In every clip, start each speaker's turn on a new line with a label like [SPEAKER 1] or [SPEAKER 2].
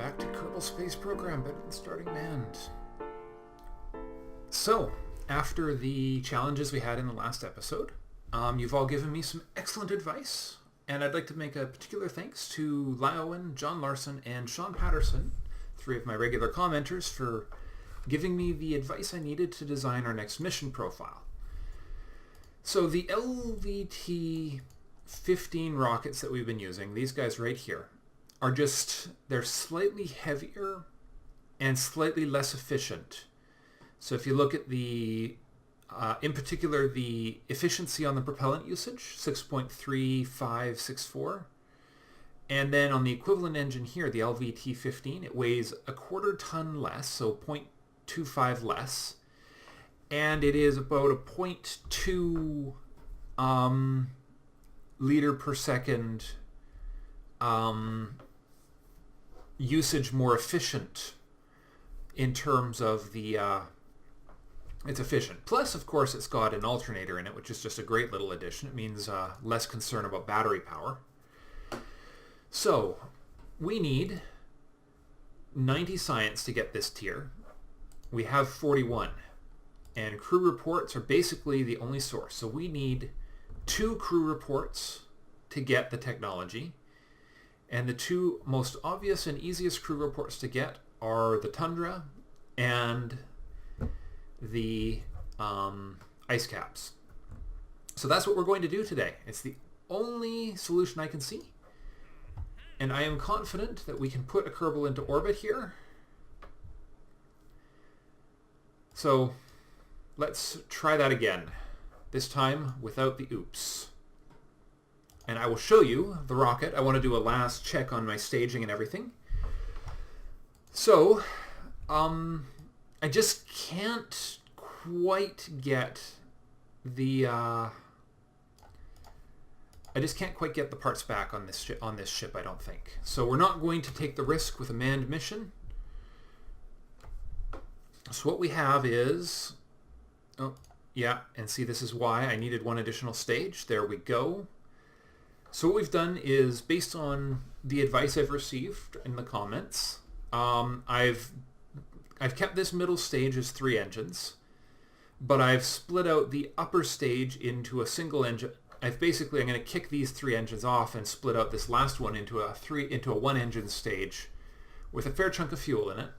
[SPEAKER 1] back to Kerbal Space Program, better than starting manned. So, after the challenges we had in the last episode, you've all given me some excellent advice, and I'd like to make a particular thanks to Lyowen, John Larson, and Sean Patterson, three of my regular commenters, for giving me the advice I needed to design our next mission profile. So the LVT-15 rockets that we've been using, these guys right here, are just, they're slightly heavier and slightly less efficient. So if you look at the, in particular, the efficiency on the propellant usage, 6.3564, and then on the equivalent engine here, the LVT-15, it weighs a quarter ton less, so 0.25 less, and it is about a 0.2 liter per second usage more efficient in terms of the it's efficient. Plus, of course, it's got an alternator in it, which is just a great little addition. It means less concern about battery power. So we need 90 science to get this tier. We have 41, and crew reports are basically the only source. So we need 2 crew reports to get the technology. And the 2 most obvious and easiest crew reports to get are the Tundra and the ice caps. So that's what we're going to do today. It's the only solution I can see. And I am confident that we can put a Kerbal into orbit here. So let's try that again. This time without the oops. And I will show you the rocket. I want to do a last check on my staging and everything. So, I just can't quite get the parts back on this ship, I don't think. So we're not going to take the risk with a manned mission. So what we have is, oh yeah, and see, this is why I needed one additional stage. There we go. So what we've done is, based on the advice I've received in the comments, I've kept this middle stage as 3 engines, but I've split out the upper stage into a single engine. I'm going to kick these 3 engines off and split out this last one into a 1 engine stage with a fair chunk of fuel in it.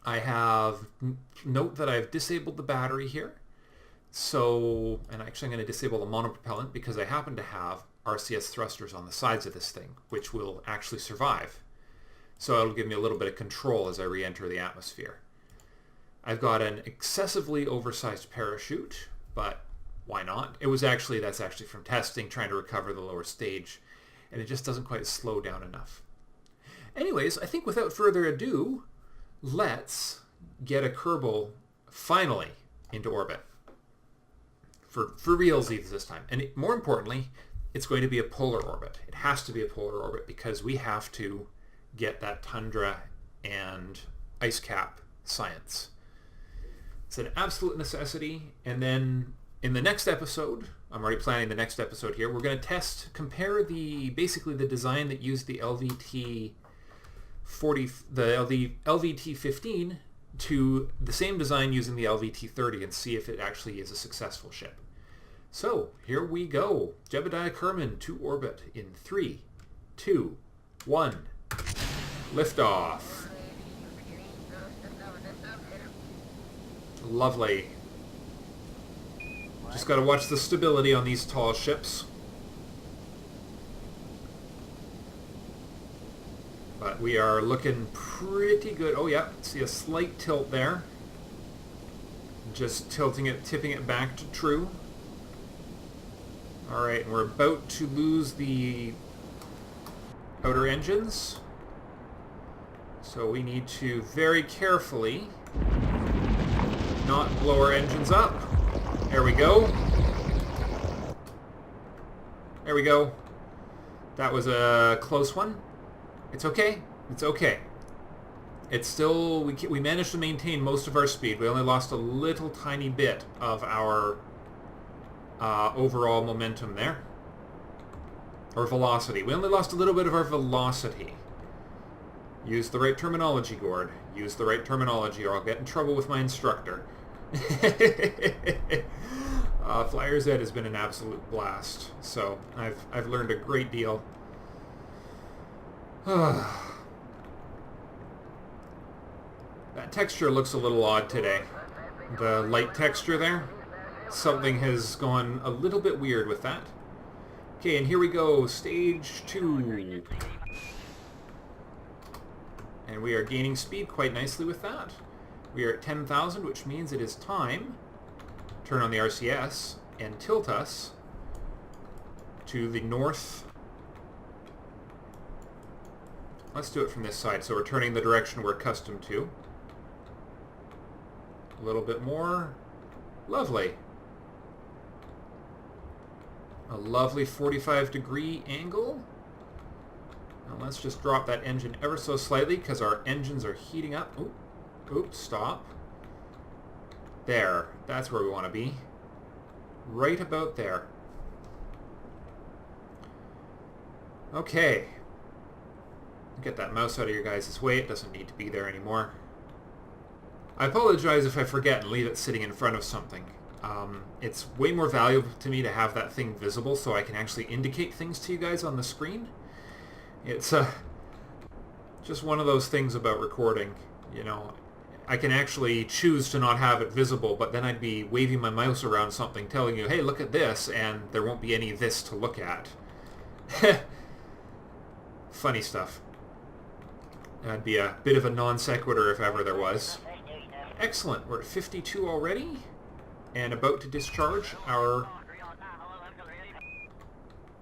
[SPEAKER 1] I have, note that I've disabled the battery here. So, and actually I'm going to disable the monopropellant because I happen to have RCS thrusters on the sides of this thing, which will actually survive. So it'll give me a little bit of control as I re-enter the atmosphere. I've got an excessively oversized parachute, but why not? That's actually from testing, trying to recover the lower stage, and it just doesn't quite slow down enough. Anyways, I think without further ado, let's get a Kerbal finally into orbit. For realsies this time. And more importantly, it's going to be a polar orbit. It has to be a polar orbit because we have to get that Tundra and ice cap science. It's an absolute necessity. And then in the next episode, I'm already planning the next episode here, we're going to compare basically the design that used the LVT-15 to the same design using the LVT-30 and see if it actually is a successful ship. So, here we go. Jebediah Kerman to orbit in 3, 2, 1. Liftoff. Lovely. Just got to watch the stability on these tall ships. But we are looking pretty good. Oh yeah, see a slight tilt there. Just tipping it back to true. Alright, and we're about to lose the outer engines. So we need to very carefully not blow our engines up. There we go. There we go. That was a close one. It's okay. It's okay. It's still, we managed to maintain most of our speed. We only lost a little tiny bit of our overall momentum there. Or velocity. We only lost a little bit of our velocity. Use the right terminology, Gord. Use the right terminology or I'll get in trouble with my instructor. Flyer's Ed has been an absolute blast, so I've learned a great deal. That texture looks a little odd today. The light texture there. Something has gone a little bit weird with that. Okay, and here we go, stage 2. And we are gaining speed quite nicely with that. We are at 10,000, which means it is time to turn on the RCS and tilt us to the north. Let's do it from this side, so we're turning the direction we're accustomed to. A little bit more. Lovely. A lovely 45-degree angle. Now let's just drop that engine ever so slightly because our engines are heating up. Oops, stop. There. That's where we want to be. Right about there. Okay. Get that mouse out of your guys' way. It doesn't need to be there anymore. I apologize if I forget and leave it sitting in front of something. It's way more valuable to me to have that thing visible so I can actually indicate things to you guys on the screen. It's just one of those things about recording, you know. I can actually choose to not have it visible, but then I'd be waving my mouse around something telling you, hey, look at this, and there won't be any this to look at. Funny stuff. That'd be a bit of a non sequitur if ever there was. Excellent. We're at 52 already, and about to discharge our...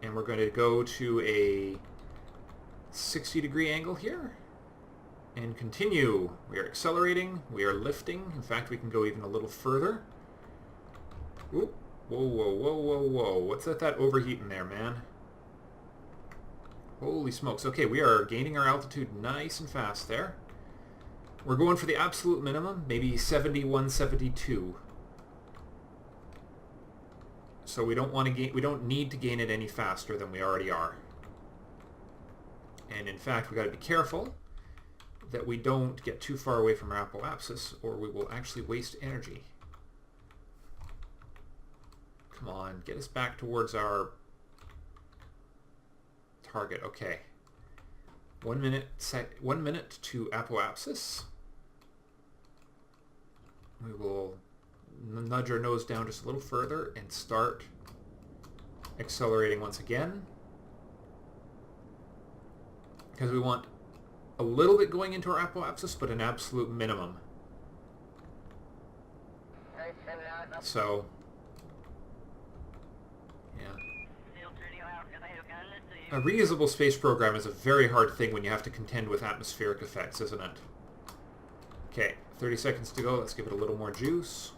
[SPEAKER 1] And we're going to go to a 60-degree angle here and continue. We are accelerating. We are lifting. In fact, we can go even a little further. Oop. Whoa, whoa, whoa, whoa, whoa. What's that overheating there, man? Holy smokes. Okay, we are gaining our altitude nice and fast there. We're going for the absolute minimum, maybe 71, 72. So we don't want to gain, we don't need to gain it any faster than we already are. And in fact, we got to be careful that we don't get too far away from our apoapsis, or we will actually waste energy. Come on, get us back towards our target. Okay. 1 minute to apoapsis. We will nudge our nose down just a little further and start accelerating once again. Because we want a little bit going into our apoapsis, but an absolute minimum. So, yeah. A reusable space program is a very hard thing when you have to contend with atmospheric effects, isn't it? Okay, 30 seconds to go. Let's give it a little more juice.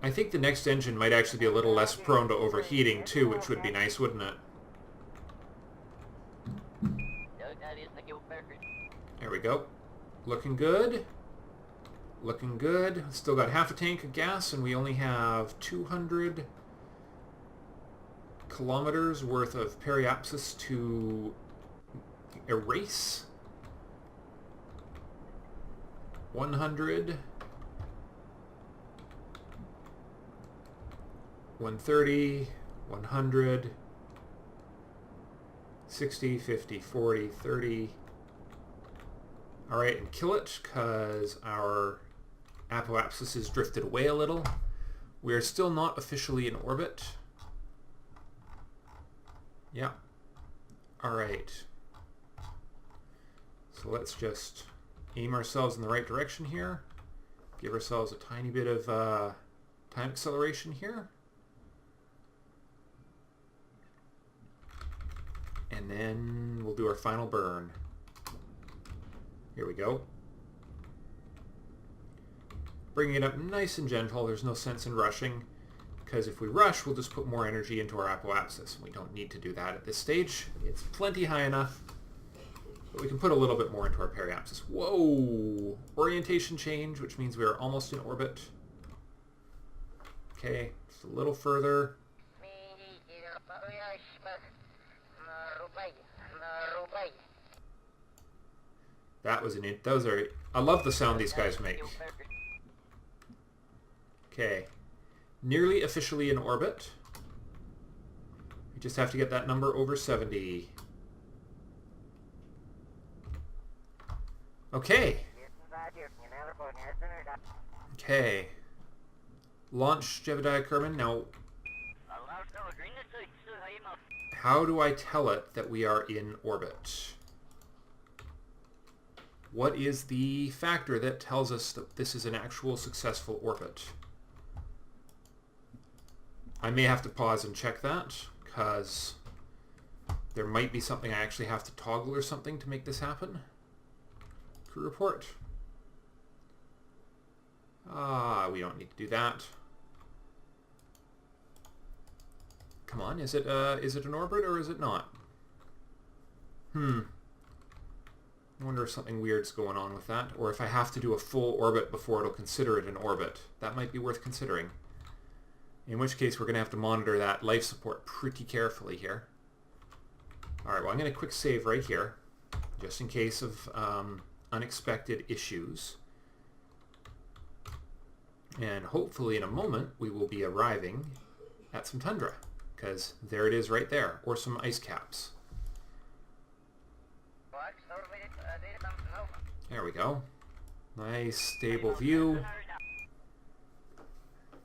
[SPEAKER 1] I think the next engine might actually be a little less prone to overheating too, which would be nice, wouldn't it? There we go. Looking good. Looking good. Still got half a tank of gas, and we only have 200 kilometers worth of periapsis to erase. 100, 130, 100, 60, 50, 40, 30. All right, and kill it because our apoapsis is drifted away a little. We are still not officially in orbit. Yeah. All right. So let's just aim ourselves in the right direction here. Give ourselves a tiny bit of time acceleration here. And then we'll do our final burn. Here we go. Bringing it up nice and gentle. There's no sense in rushing, because if we rush, we'll just put more energy into our apoapsis. We don't need to do that at this stage. It's plenty high enough, but we can put a little bit more into our periapsis. Whoa! Orientation change, which means we are almost in orbit. Okay, just a little further. That was those are, I love the sound these guys make. Okay. Nearly officially in orbit. We just have to get that number over 70. Okay. Okay. Launch Jebediah Kerman. Now, how do I tell it that we are in orbit? What is the factor that tells us that this is an actual successful orbit? I may have to pause and check that, because there might be something I actually have to toggle or something to make this happen. Crew report. We don't need to do that. Come on, is it an orbit or is it not? I wonder if something weird's going on with that, or if I have to do a full orbit before it'll consider it an orbit. That might be worth considering. In which case we're going to have to monitor that life support pretty carefully here. Alright, well I'm going to quick save right here, just in case of unexpected issues. And hopefully in a moment we will be arriving at some tundra, because there it is right there, or some ice caps. There we go. Nice stable view.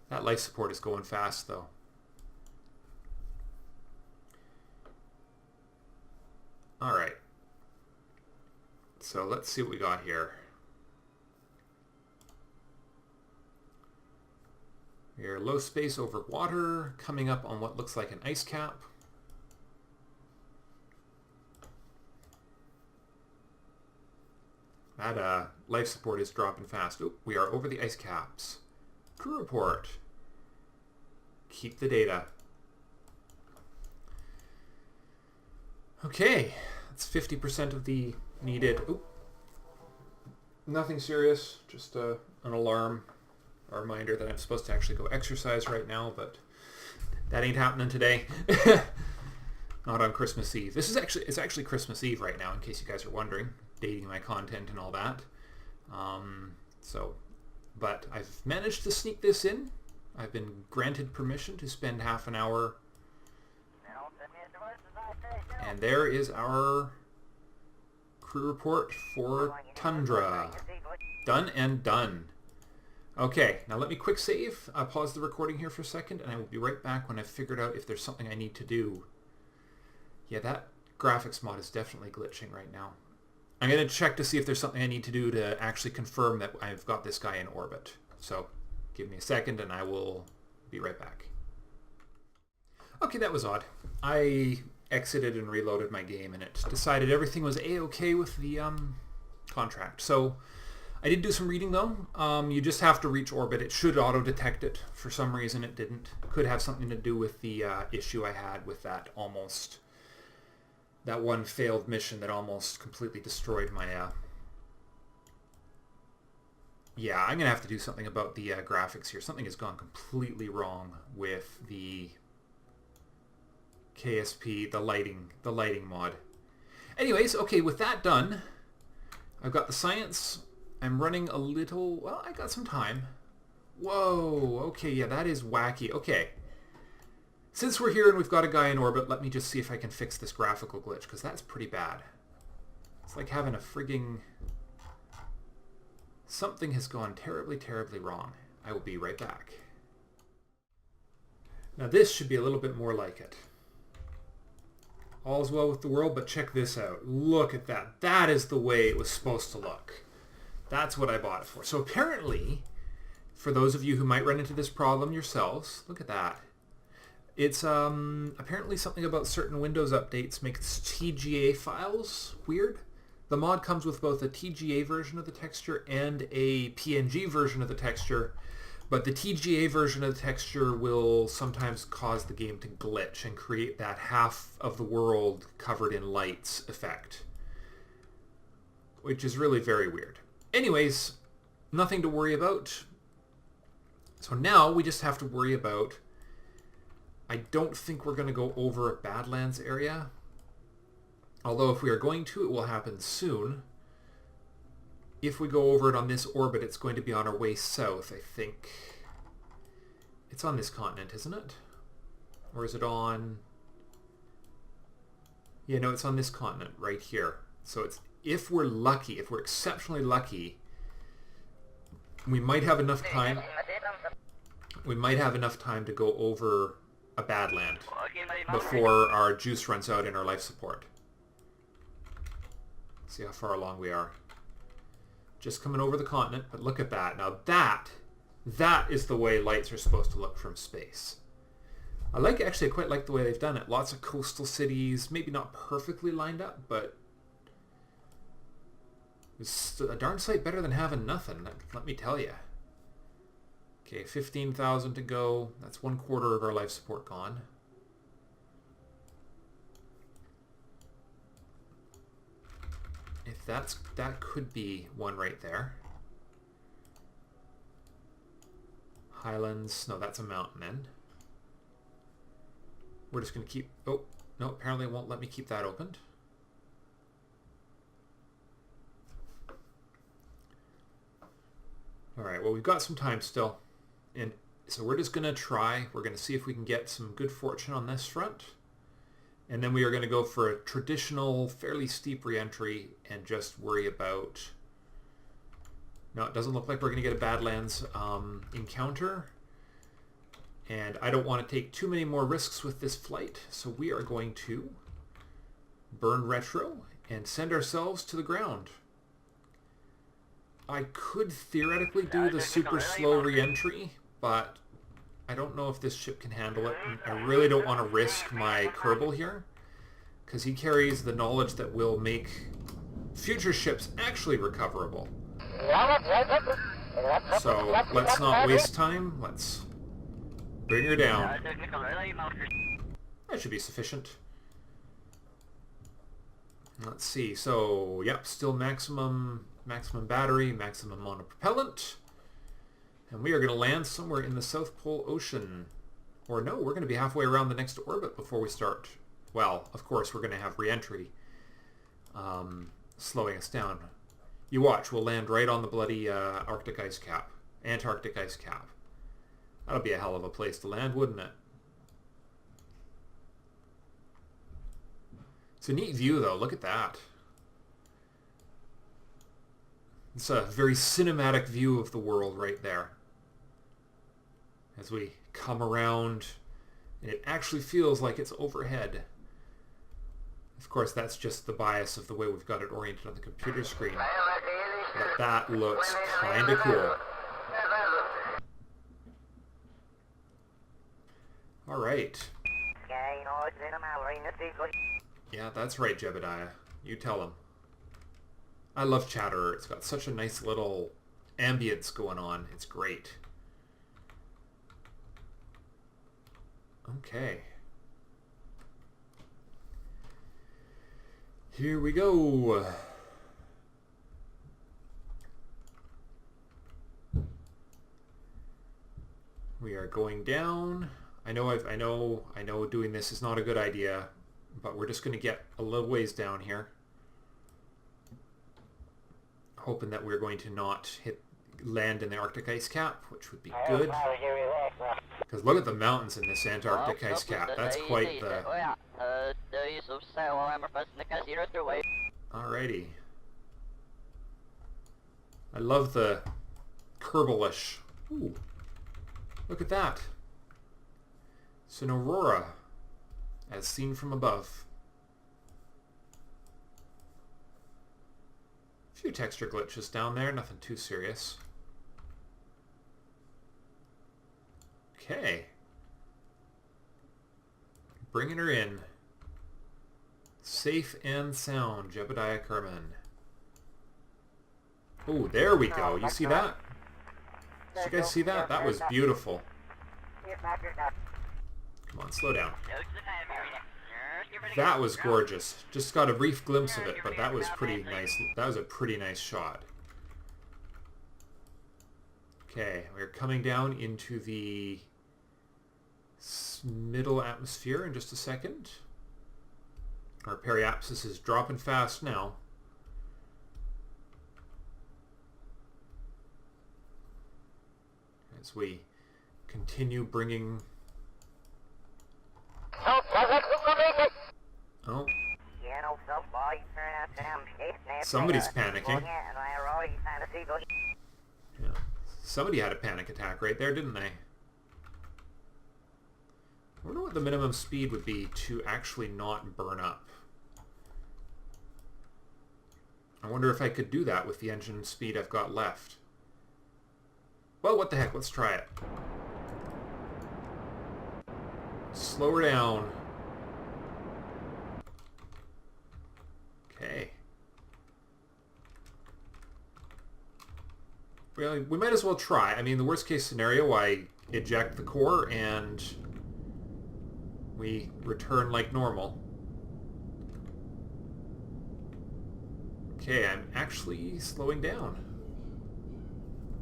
[SPEAKER 1] That life support is going fast though. Alright. So let's see what we got here. We're low space over water, coming up on what looks like an ice cap. That life support is dropping fast. Oh, we are over the ice caps. Crew report. Keep the data. Okay, that's 50% of the needed. Oop. Nothing serious, just an alarm, a reminder that I'm supposed to actually go exercise right now, but that ain't happening today. Not on Christmas Eve. It's actually Christmas Eve right now, in case you guys are wondering, dating my content and all that. But I've managed to sneak this in. I've been granted permission to spend half an hour. And there is our crew report for Tundra. Done and done. Okay, now let me quick save. I'll pause the recording here for a second, and I will be right back when I've figured out if there's something I need to do. Yeah, that graphics mod is definitely glitching right now. I'm going to check to see if there's something I need to do to actually confirm that I've got this guy in orbit. So give me a second and I will be right back. Okay, that was odd. I exited and reloaded my game and it decided everything was a-okay with the contract. So I did do some reading though. You just have to reach orbit. It should auto-detect it. For some reason it didn't. Could have something to do with the issue I had with that that one failed mission that almost completely destroyed my... Yeah, I'm going to have to do something about the graphics here. Something has gone completely wrong with the KSP, the lighting mod. Anyways, okay, with that done, I've got the science. I'm running a little... Well, I got some time. Whoa, okay, yeah, that is wacky. Okay. Since we're here and we've got a guy in orbit, let me just see if I can fix this graphical glitch, because that's pretty bad. It's like having a frigging... Something has gone terribly, terribly wrong. I will be right back. Now this should be a little bit more like it. All's well with the world, but check this out. Look at that. That is the way it was supposed to look. That's what I bought it for. So apparently, for those of you who might run into this problem yourselves, look at that. It's apparently something about certain Windows updates makes TGA files weird. The mod comes with both a TGA version of the texture and a PNG version of the texture, but the TGA version of the texture will sometimes cause the game to glitch and create that half of the world covered in lights effect, which is really very weird. Anyways, nothing to worry about. So now we just have to worry about... I don't think we're going to go over a Badlands area. Although if we are going to, it will happen soon. If we go over it on this orbit, it's going to be on our way south, I think. It's on this continent, isn't it? Or is it on... Yeah, no, it's on this continent right here. So it's, if we're lucky, if we're exceptionally lucky, we might have enough time. We might have enough time to go over a Badland before our juice runs out in our life support. See how far along we are. Just coming over the continent, but look at that. Now that is the way lights are supposed to look from space. I quite like the way they've done it. Lots of coastal cities, maybe not perfectly lined up, but it's a darn sight better than having nothing, let me tell you. Okay, 15,000 to go. That's 1/4 of our life support gone. If that could be one right there. Highlands, no, that's a mountain then. We're just going to keep... Oh, no, apparently it won't let me keep that opened. Alright, well, we've got some time still. And so we're just going to try. We're going to see if we can get some good fortune on this front. And then we are going to go for a traditional, fairly steep reentry and just worry about... No, it doesn't look like we're going to get a Badlands encounter. And I don't want to take too many more risks with this flight, so we are going to burn retro and send ourselves to the ground. I could theoretically do the super slow re-entry, but I don't know if this ship can handle it. I really don't want to risk my Kerbal here, because he carries the knowledge that will make future ships actually recoverable. So let's not waste time. Let's bring her down. That should be sufficient. Let's see. So, yep, still maximum battery, maximum monopropellant. And we are going to land somewhere in the South Pole Ocean. Or no, we're going to be halfway around the next orbit before we start. Well, of course, we're going to have re-entry slowing us down. You watch, we'll land right on the bloody Arctic ice cap. Antarctic ice cap. That'll be a hell of a place to land, wouldn't it? It's a neat view, though. Look at that. It's a very cinematic view of the world right there. As we come around, and it actually feels like it's overhead. Of course, that's just the bias of the way we've got it oriented on the computer screen. But that looks kind of cool. All right. Yeah, that's right, Jebediah. You tell him. I love Chatterer. It's got such a nice little ambience going on. It's great. Okay. Here we go. We are going down. I know doing this is not a good idea, but we're just going to get a little ways down here. Hoping that we're going to not land in the Arctic ice cap, which would be good. Because look at the mountains in this Antarctic ice cap. That's quite the... Alrighty. I love the Kerbalish. Ooh. Look at that. It's an aurora, as seen from above. A few texture glitches down there, nothing too serious. Okay. Bringing her in. Safe and sound, Jebediah Kerman. Oh, there we go. You see that? Did you guys see that? That was beautiful. Come on, slow down. That was gorgeous. Just got a brief glimpse of it, but that was pretty nice. That was a pretty nice shot. Okay, we're coming down into the middle atmosphere in just a second. Our periapsis is dropping fast now. As we continue bringing... Oh. Somebody's panicking. Yeah. Somebody had a panic attack right there, didn't they? I wonder what the minimum speed would be to actually not burn up. I wonder if I could do that with the engine speed I've got left. Well, what the heck, let's try it. Slow her down. Okay. Well, we might as well try. I mean, the worst case scenario, I eject the core and we return like normal. Okay, I'm actually slowing down.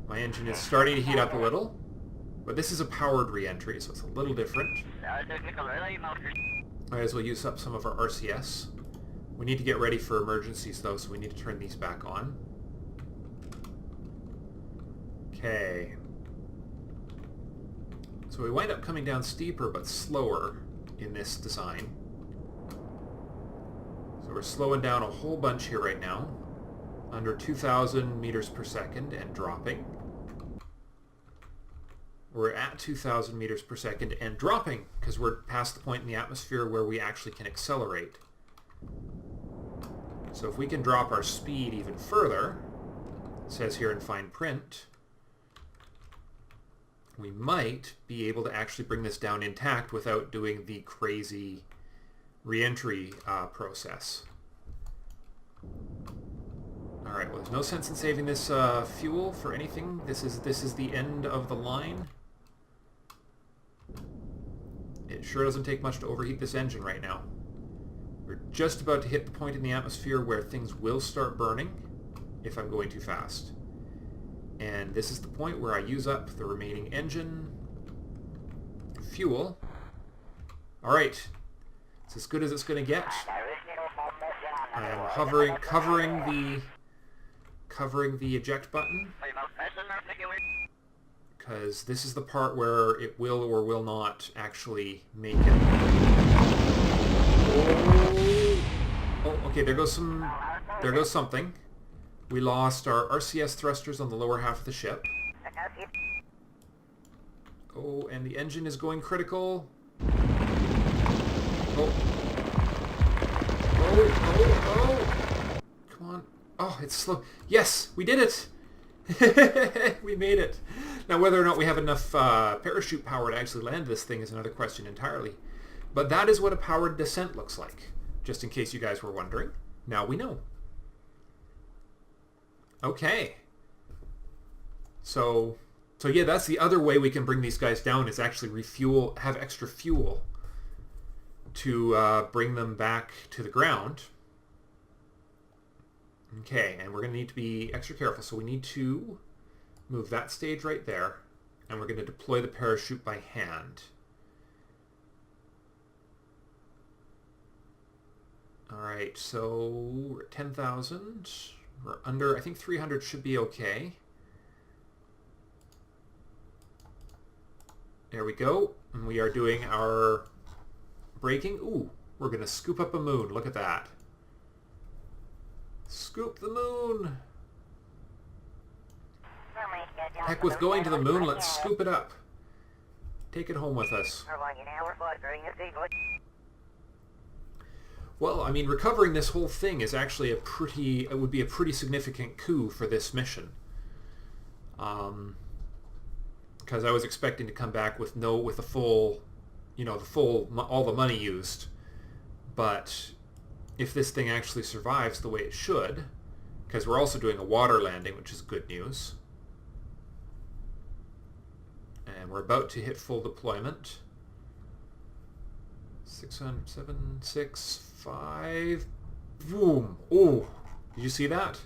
[SPEAKER 1] My engine is starting to heat up a little, but this is a powered reentry, so it's a little different. Might as well use up some of our RCS. We need to get ready for emergencies though, so we need to turn these back on. Okay. So we wind up coming down steeper but slower in this design. So we're slowing down a whole bunch here right now. Under 2,000 meters per second and dropping. We're at 2,000 meters per second and dropping because we're past the point in the atmosphere where we actually can accelerate. So if we can drop our speed even further, it says here in fine print, we might be able to actually bring this down intact without doing the crazy reentry process. Alright, well there's no sense in saving this fuel for anything. This is the end of the line. It sure doesn't take much to overheat this engine right now. We're just about to hit the point in the atmosphere where things will start burning if I'm going too fast. And this is the point where I use up the remaining engine fuel. Alright, it's as good as it's going to get. I am covering the eject button, because this is the part where it will or will not actually make it. Oh, okay, there goes something. We lost our RCS thrusters on the lower half of the ship. Oh, and the engine is going critical. Oh. Oh. Come on. Oh, it's slow. Yes, we did it! We made it. Now, whether or not we have enough parachute power to actually land this thing is another question entirely. But that is what a powered descent looks like. Just in case you guys were wondering. Now we know. Okay. So yeah, that's the other way we can bring these guys down, is actually refuel, have extra fuel to bring them back to the ground. Okay, and we're going to need to be extra careful. So we need to move that stage right there, and we're going to deploy the parachute by hand. Alright, so we're at 10,000. We're under, I think 300 should be okay. There we go. And we are doing our braking. Ooh, we're going to scoop up a moon. Look at that. Scoop the moon. Heck with going to the moon, let's scoop it up. Take it home with us. Well, I mean, recovering this whole thing is actually it would be a pretty significant coup for this mission. Because I was expecting to come back with the full, all the money used. But if this thing actually survives the way it should, because we're also doing a water landing, which is good news. And we're about to hit full deployment. 600, 7, 6, 5. Boom. Oh, did you see that?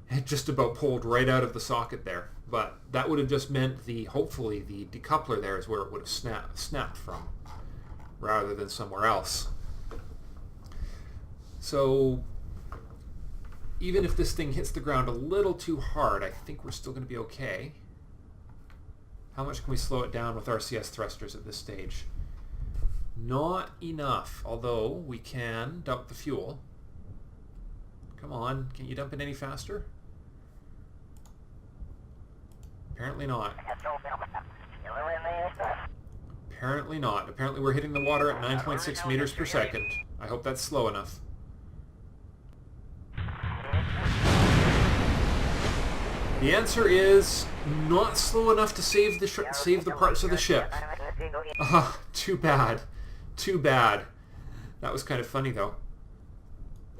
[SPEAKER 1] It just about pulled right out of the socket there. But that would have just meant hopefully the decoupler there is where it would have snapped from, rather than somewhere else. So even if this thing hits the ground a little too hard, I think we're still going to be okay. How much can we slow it down with RCS thrusters at this stage? Not enough, although we can dump the fuel. Come on, can you dump it any faster? Apparently not. Apparently not. Apparently we're hitting the water at 9.6 meters per second. I hope that's slow enough. The answer is not slow enough to save the parts of the ship. Too bad. Too bad. That was kind of funny though.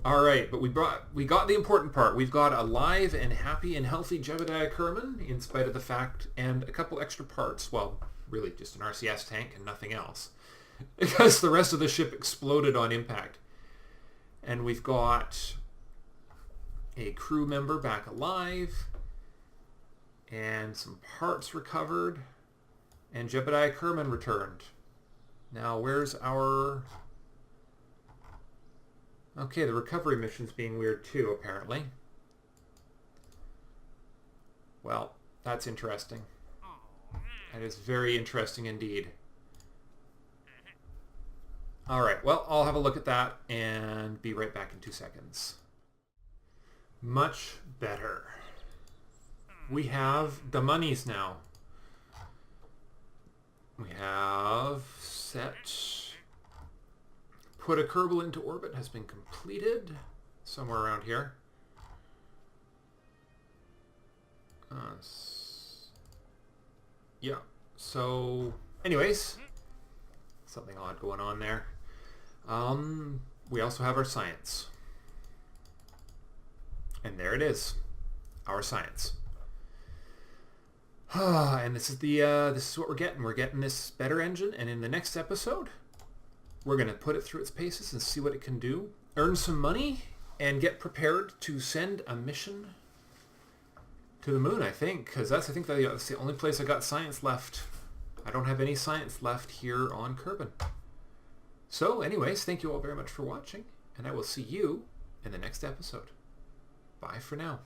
[SPEAKER 1] All right, but we got the important part. We've got a live and happy and healthy Jebediah Kerman, in spite of the fact, and a couple extra parts. Well, really just an RCS tank and nothing else, because the rest of the ship exploded on impact. And we've got a crew member back alive, and some parts recovered, and Jebediah Kerman returned. Now, where's our... Okay, the recovery mission's being weird too, apparently. Well, that's interesting. That is very interesting indeed. Alright, well, I'll have a look at that and be right back in 2 seconds. Much better. We have the monies now. We have set... Put a Kerbal into orbit has been completed. Somewhere around here. Yeah. So, anyways, something odd going on there. We also have our science. And there it is. Our science. And this is this is what we're getting. We're getting this better engine, and in the next episode, we're going to put it through its paces and see what it can do, earn some money, and get prepared to send a mission to the moon, I think, because I think that's the only place I got science left. I don't have any science left here on Kerbal. So, anyways, thank you all very much for watching, and I will see you in the next episode. Bye for now.